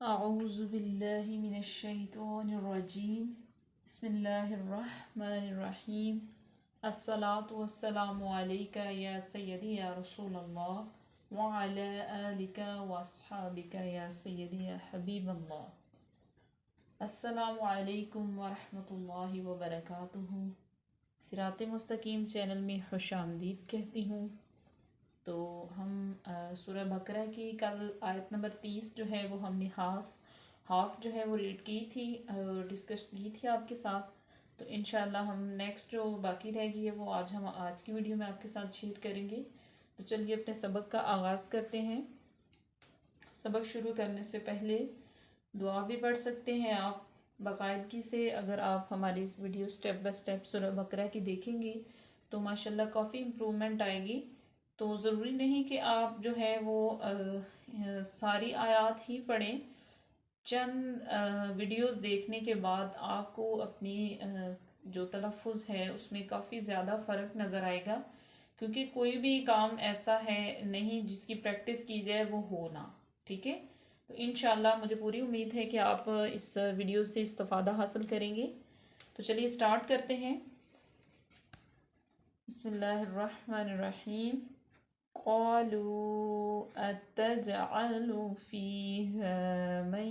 अऊज़ु बिल्लाहि मिनश्शैतानिर्रजीम बिस्मिल्लाहिर्रहमानिर्रहीम अस्सलातु वस्सलामु अलैका या सय्यदी या रसूलल्लाह व अला आलिका व अस्हाबिका या सय्यदी या हबीबल्लाह। अस्सलामु अलैकुम व रहमतुल्लाहि व बरकातुहू। सिरात मुस्तकीम चैनल में खुश आमदीद कहती हूँ। तो हम सूरह बकरा की कल आयत नंबर 30 जो है वो हमने हाफ जो है वो रीड की थी और डिस्कस की थी आपके साथ। तो इंशाल्लाह हम नेक्स्ट जो बाकी रह गई है वो हम आज की वीडियो में आपके साथ शेयर करेंगे। तो चलिए अपने सबक का आगाज़ करते हैं। सबक शुरू करने से पहले दुआ भी पढ़ सकते हैं आप बाकायदगी से। अगर आप हमारी इस वीडियो स्टेप बाय स्टेप सूरह बकरा की देखेंगी तो माशाल्लाह काफ़ी इम्प्रूवमेंट आएगी। तो ज़रूरी नहीं कि आप जो है वो सारी आयात ही पढ़ें। चंद वीडियोस देखने के बाद आपको अपनी जो तलफ़ुज़ है उसमें काफ़ी ज़्यादा फ़र्क नज़र आएगा, क्योंकि कोई भी काम ऐसा है नहीं जिसकी प्रैक्टिस की जाए वो हो ना। ठीक है, तो इंशाल्लाह मुझे पूरी उम्मीद है कि आप इस वीडियो से इस्तिफ़ादा हासिल करेंगे। तो चलिए स्टार्ट करते हैं। बिस्मिल्लाहिर्रहमानिर्रहीम। क़ालू अतजअलु फ़ीहा मन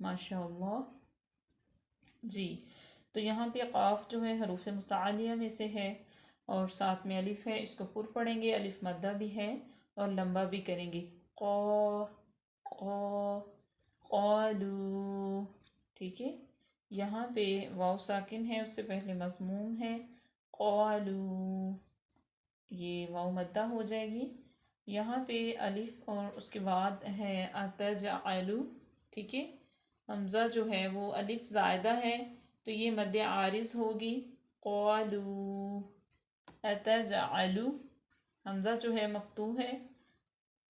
माशाअल्लाह जी। तो यहाँ पे क़ाफ जो है हरूफ मुस्तआलिया में से है और साथ में अलिफ है। इसको पुर पढ़ेंगे, अलिफ मद्दा भी है और लंबा भी करेंगे। क़ौ क़ौ क़ालू। ठीक है, यहाँ पे वाव साकिन है, उससे पहले मज़मूम है। क़ालू, ये वाव मद्दा हो जाएगी। यहाँ पे अलिफ और उसके बाद है अतजअलु। ठीक है, हमज़ा जो है वो अलिफ ज़ायदा है तो ये मद्दे आरिज़ होगी। क़ालू अतजअलु, हमज़ा जो है मफ्तू है,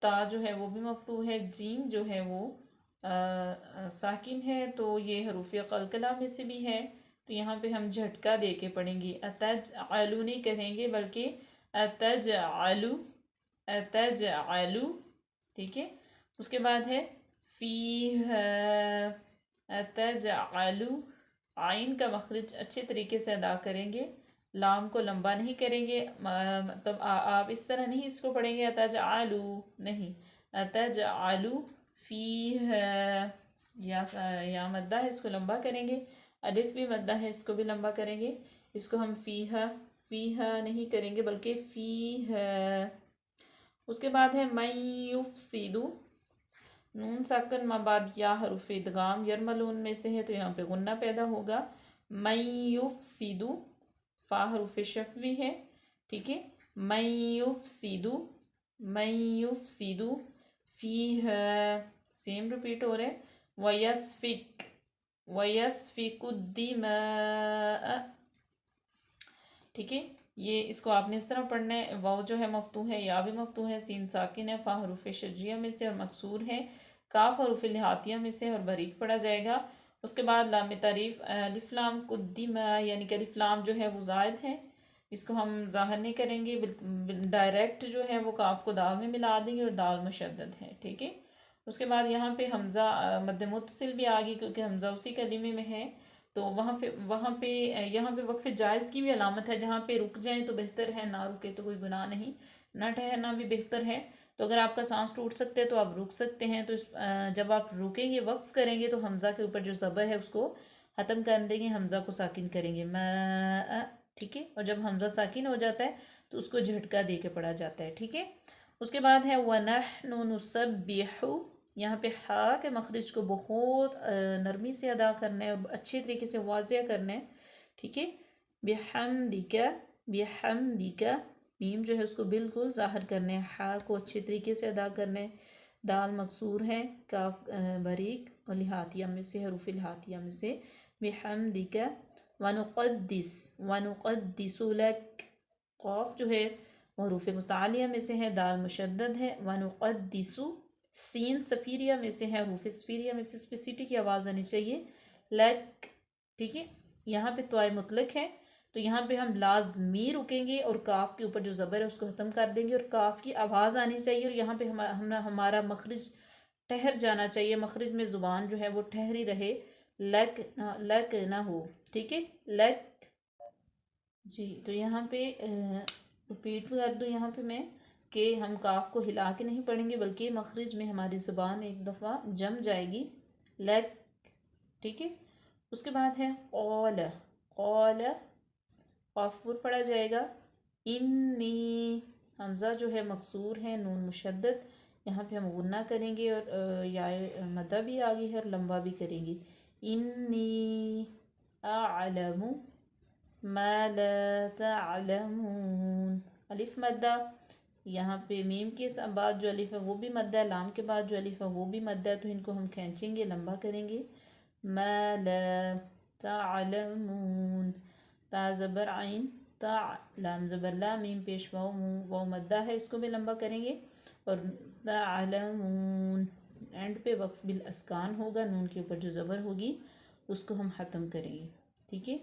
ता जो है वो भी मफ्तू है, जीम जो है वो साकिन है, तो ये हरूफ़ क़लक़ला में से भी है। तो यहाँ पे हम झटका दे के पढ़ेंगे, अतजअलु नहीं कहेंगे बल्कि अतजअलु अतजअलु। ठीक है, उसके बाद है फ़ीहा अतजअलु। आइन का मखरज अच्छे तरीके से अदा करेंगे, लाम को लंबा नहीं करेंगे। मतलब आप इस तरह नहीं इसको पढ़ेंगे अतजअलु, नहीं, अतजअलु फ़ीहा। या मद्दा है, इसको लंबा करेंगे। अलिफ भी मद्दा है, इसको भी लंबा करेंगे। इसको हम फ़ीहा फ़ीहा नहीं करेंगे बल्कि फ़ीहा। उसके बाद है मैं युफ़सिदु। नून साकन माबाद या हरूफ इदगाम यरमलून में से है तो यहाँ पे गुन्ना पैदा होगा। मैं युफ़सिदु, फ़ा हरूफ शफ़वी है। ठीक है, मैं युफ़सिदु मैं युफ़सिदु फ़ीहा, सेम रिपीट हो रहा है। वयस्फ़िकुद्दिमाअ। ठीक है, ये इसको आपने इस तरह पढ़ना है। वाव जो है मफ्तू है, या भी मफ्तू है, सीन साकिन है, फ़ा हरूफ शज्जिया में से और मकसूर है, काफ हरूफ लिहातिया में से और बारीक पढ़ा जाएगा। उसके बाद लाम तारीफ अलिफ लाम कुद्दिमा, यानी कि अलिफ लाम जो है वो ज़ायद है, इसको हम ज़ाहिर नहीं करेंगे, डायरेक्ट जो है वो काफ को दाल में मिला देंगे और दाल मुशद्दद है। ठीक है, उसके बाद यहाँ पे हमज़ा मद्द मुत्तसिल भी आ गई क्योंकि हमज़ा उसी कलीमे में है। तो यहाँ पे वक्फ़े जायज़ की भी अलामत है, जहाँ पे रुक जाएं तो बेहतर है, ना रुके तो कोई गुनाह नहीं, ना ठहरना भी बेहतर है। तो अगर आपका सांस टूट सकते हैं तो आप रुक सकते हैं। तो जब आप रुकेंगे, वक्फ़ करेंगे, तो हमज़ा के ऊपर जो ज़बर है उसको ख़त्म कर देंगे, हमज़ा को साकिन करेंगे मैं। ठीक है, और जब हमज़ा साकिन हो जाता है तो उसको झटका दे के पढ़ा जाता है। ठीक है, उसके बाद है वनहनु नुसब्बिहु। यहाँ पे हा के मखरज को बहुत नरमी से अदा करना है और अच्छे तरीके से वाज़िया करना है। ठीक है, बिहम्दिका बिहम्दिका, मीम जो है उसको बिल्कुल ज़ाहिर करना है, हा को अच्छे तरीके से अदा करना है। दाल मकसूर है, काफ बरीक, और लिहातिया में से, हरूफ लिहातिया में से, बिहम्दिका वनुक़द्दिस वनुक़द्दिसु लक। क़ाफ जो है वो हरूफ मुस्तालिया में से है, दाल मुशद्दद है, वनुक़द्दिसु, सीन सफ़ीरिया में से है, हरूफ सफ़ीरिया में से, इस पे सीटी की आवाज़ आनी चाहिए, लक। ठीक है, यहाँ पे तोय मुतलक है तो यहाँ पे हम लाजमी रुकेंगे और काफ के ऊपर जो ज़बर है उसको ख़त्म कर देंगे और काफ की आवाज़ आनी चाहिए और यहाँ पे हमारा मखरज ठहर जाना चाहिए, मखरज में ज़ुबान जो है वो ठहरी रहे, लक ना हो। ठीक है, लक। जी, तो यहाँ पे रिपीट कर दूँ यहाँ पे मैं कि हम काफ को हिला के नहीं पढ़ेंगे बल्कि मखरज में हमारी ज़ुबान एक दफ़ा जम जाएगी, लक। ठीक है, उसके बाद है कौल, कौल क़ाफ पर पढ़ा जाएगा, इन्नी, हमज़ा जो है मकसूर है, नून मुशद्दद, यहाँ पे हम गुन्ना करेंगे और या मदा भी आगे है और लंबा भी करेंगे, इन्नी अअलमु मा ला तअलमून। अलिफ मद्दा, यहाँ पे मीम के बाद जो अलिफ है वो भी मद्दा है, लाम के बाद जो अलिफ है वो भी मद्दा है, तो इनको हम खींचेंगे, लंबा करेंगे, मा ला तअलमून। ता ज़बर आइन, ता, लाम ज़बर ला, मीम पेश वाव मद्दा है, इसको भी लंबा करेंगे, और तअलमून एंड पे वक्फ बिल अस्कान होगा, नून के ऊपर जो ज़बर होगी उसको हम ख़त्म करेंगे। ठीक है,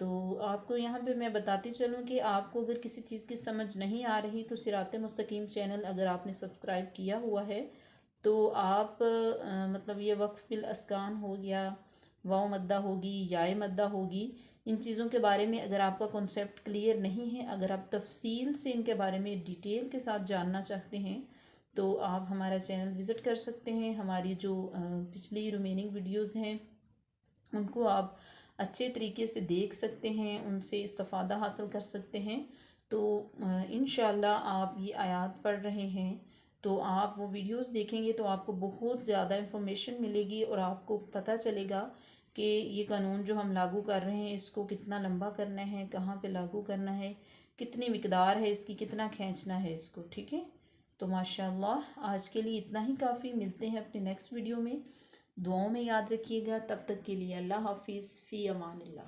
तो आपको यहाँ पे मैं बताती चलूँ कि आपको अगर किसी चीज़ की समझ नहीं आ रही तो सिरात मुस्तकीम चैनल अगर आपने सब्सक्राइब किया हुआ है तो आप मतलब ये वक्फ बिल अस्कान हो गया, वाव मद्दा होगी, याय मद्दा होगी, इन चीज़ों के बारे में अगर आपका कॉन्सेप्ट क्लियर नहीं है, अगर आप तफसील से इनके बारे में डिटेल के साथ जानना चाहते हैं तो आप हमारा चैनल विज़िट कर सकते हैं। हमारी जो पिछली रिमेनिंग वीडियोज़ हैं उनको आप अच्छे तरीके से देख सकते हैं, उनसे इस्तिफ़ादा हासिल कर सकते हैं। तो इंशाअल्लाह आप ये आयात पढ़ रहे हैं तो आप वो वीडियोस देखेंगे तो आपको बहुत ज़्यादा इन्फॉर्मेशन मिलेगी और आपको पता चलेगा कि ये कानून जो हम लागू कर रहे हैं इसको कितना लंबा करना है, कहाँ पे लागू करना है, कितनी मिकदार है इसकी, कितना खींचना है इसको। ठीक है, तो माशाअल्लाह आज के लिए इतना ही काफ़ी, मिलते हैं अपने नेक्स्ट वीडियो में, दुआओं में याद रखिएगा, तब तक के लिए अल्लाह हाफिज़, फ़ी अमानिल्लाह।